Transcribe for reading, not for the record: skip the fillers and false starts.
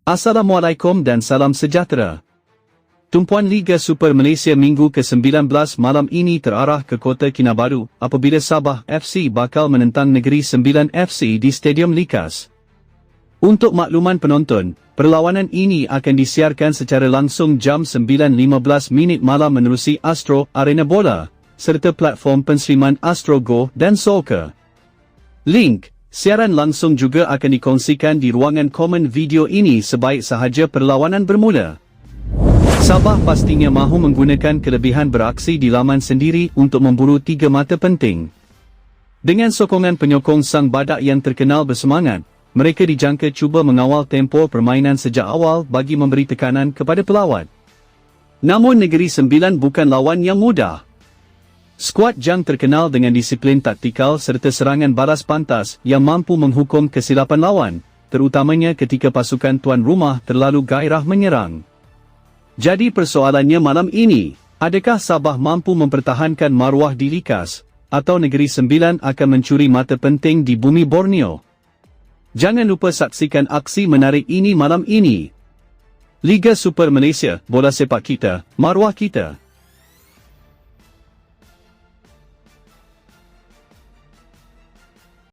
Assalamualaikum dan salam sejahtera. Tumpuan Liga Super Malaysia Minggu ke-19 malam ini terarah ke Kota Kinabalu apabila Sabah FC bakal menentang Negeri Sembilan FC di Stadium Likas. Untuk makluman penonton, perlawanan ini akan disiarkan secara langsung jam 9.15 malam menerusi Astro Arena Bola, serta platform penseriman Astro Go dan Soccer. Link siaran langsung juga akan dikongsikan di ruangan komen video ini sebaik sahaja perlawanan bermula. Sabah pastinya mahu menggunakan kelebihan beraksi di laman sendiri untuk memburu 3 mata penting. Dengan sokongan penyokong sang badak yang terkenal bersemangat, mereka dijangka cuba mengawal tempo permainan sejak awal bagi memberi tekanan kepada pelawat. Namun Negeri Sembilan bukan lawan yang mudah. Skuad Jang terkenal dengan disiplin taktikal serta serangan balas pantas yang mampu menghukum kesilapan lawan, terutamanya ketika pasukan tuan rumah terlalu gairah menyerang. Jadi persoalannya malam ini, adakah Sabah mampu mempertahankan maruah di Likas, atau Negeri Sembilan akan mencuri mata penting di bumi Borneo? Jangan lupa saksikan aksi menarik ini malam ini. Liga Super Malaysia, bola sepak kita, maruah kita.